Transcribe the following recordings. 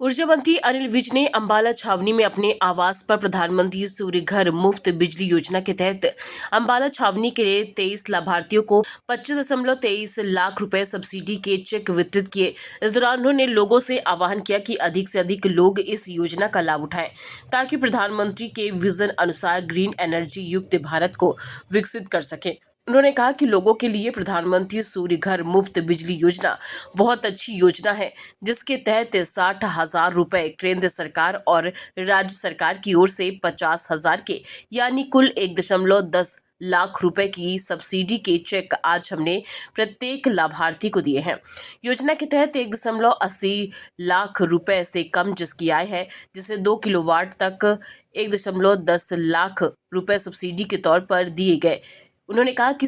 ऊर्जा मंत्री अनिल विज ने अंबाला छावनी में अपने आवास पर प्रधानमंत्री सूर्य घर मुफ्त बिजली योजना के तहत अंबाला छावनी के 23 लाभार्थियों को 25.23 लाख रुपए सब्सिडी के चेक वितरित किए। इस दौरान उन्होंने लोगों से आह्वान किया कि अधिक से अधिक लोग इस योजना का लाभ उठाएं ताकि प्रधानमंत्री के विजन अनुसार ग्रीन एनर्जी युक्त भारत को विकसित कर सकें। उन्होंने कहा कि लोगों के लिए प्रधानमंत्री सूर्य घर मुफ्त बिजली योजना बहुत अच्छी योजना है, जिसके तहत 60,000 रुपए केंद्र सरकार और राज्य सरकार की ओर से 50,000 के यानी कुल 1.10 लाख रुपए की सब्सिडी के चेक आज हमने प्रत्येक लाभार्थी को दिए हैं। योजना के तहत 1.80 लाख रुपए से कम जिसकी आय है, जिसे 2 किलोवाट तक 1.10 लाख रुपए सब्सिडी के तौर पर दिए गए। उन्होंने कहा कि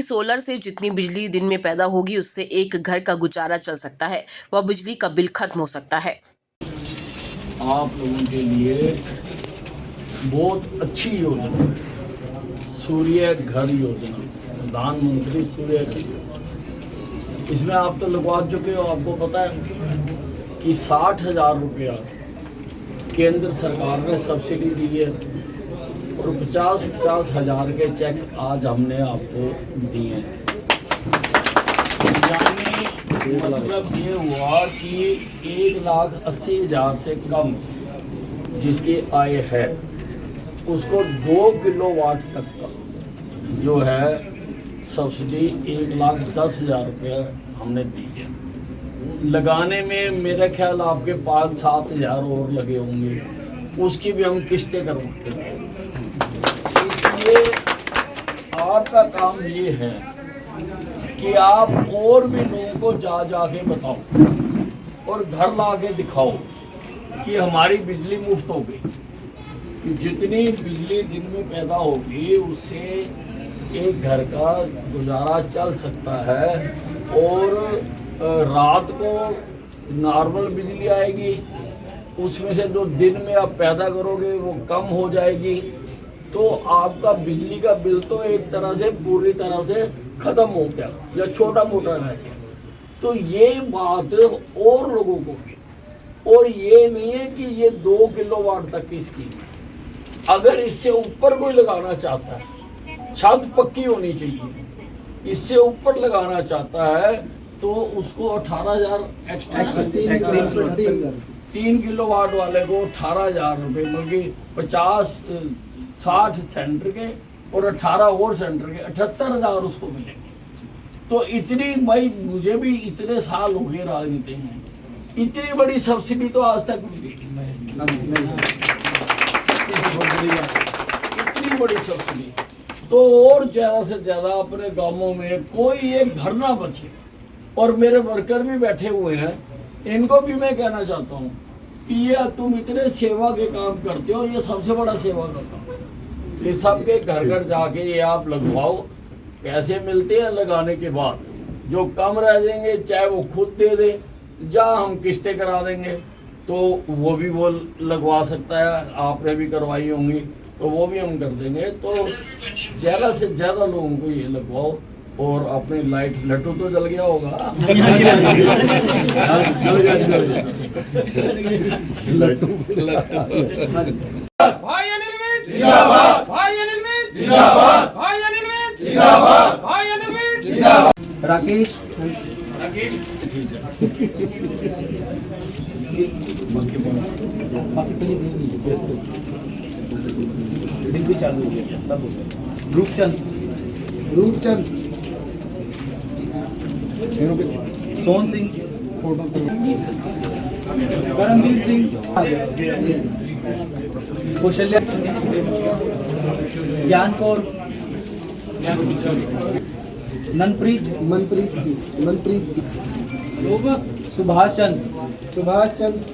सोलर से जितनी बिजली दिन में पैदा होगी उससे एक घर का गुजारा चल सकता है, वह बिजली का बिल खत्म हो सकता है। आप लोगों के लिए बहुत अच्छी योजना सूर्य घर योजना, प्रधानमंत्री सूर्य घर योजना, इसमें आप तो लगवा चुके हो। आपको पता है कि 60,000 रुपया केंद्र सरकार ने सब्सिडी दी है और 50,000 के चेक आज हमने आपको दिए हैं। यानी मतलब ये हुआ कि 1,80,000 से कम जिसकी आय है उसको 2 किलोवाट तक का जो है सब्सिडी 1,10,000 रुपये हमने दी है। लगाने में मेरा ख्याल आपके 5-7 हज़ार और लगे होंगे, उसकी भी हम किस्तें करवाते हैं। इसलिए आपका काम ये है कि आप और भी लोगों को जा के बताओ और घर ला के दिखाओ कि हमारी बिजली मुफ्त हो गई, कि जितनी बिजली दिन में पैदा होगी उससे एक घर का गुजारा चल सकता है और रात को नॉर्मल बिजली आएगी, उसमें से जो दिन में आप पैदा करोगे वो कम हो जाएगी, तो आपका बिजली का बिल तो एक तरह से पूरी तरह से ख़त्म हो गया या छोटा मोटा रह गया। तो ये बात और लोगों को भी, और ये नहीं है कि ये 2 किलोवाट तक की स्कीम है। अगर इससे ऊपर कोई लगाना चाहता है, छत पक्की होनी चाहिए, इससे ऊपर लगाना चाहता है तो उसको 18,000 एक्स्ट्रा 3 किलोवाट वाले को 18,000 रुपये, बल्कि 50-60 सेंटर के और 18 और सेंटर के 78,000 उसको मिलेंगे। तो इतनी, भाई मुझे भी इतने साल हो गए राजनीति में, इतनी बड़ी सब्सिडी तो आज तक मिली नहीं। इतनी बड़ी सब्सिडी तो और ज़्यादा से ज़्यादा अपने गांवों में कोई एक घर ना बचे। और मेरे वर्कर भी बैठे हुए हैं, इनको भी मैं कहना चाहता हूँ कि ये तुम इतने सेवा के काम करते हो, ये सबसे बड़ा सेवा का काम। ये सबके घर घर जाके ये आप लगवाओ, पैसे मिलते हैं लगाने के बाद, जो कम रह जाएंगे चाहे वो खुद दे दे या हम किस्तें करा देंगे, तो वो भी वो लगवा सकता है। आपने भी करवाई होंगी तो वो भी हम कर देंगे। तो ज़्यादा से ज़्यादा लोगों को ये लगवाओ। और अपनी लाइट, लट्टू तो जल गया होगा। भाई अनिल विज जिंदाबाद, भाई अनिल विज जिंदाबाद, भाई अनिल विज जिंदाबाद, भाई अनिल विज जिंदाबाद। राकेश भी चालू हो गया सब। रूपचंद सोन सिंह, करमवीर सिंह, कौशल्या, ज्ञान कौर, मनप्रीत सिंह, सुभाष चंद,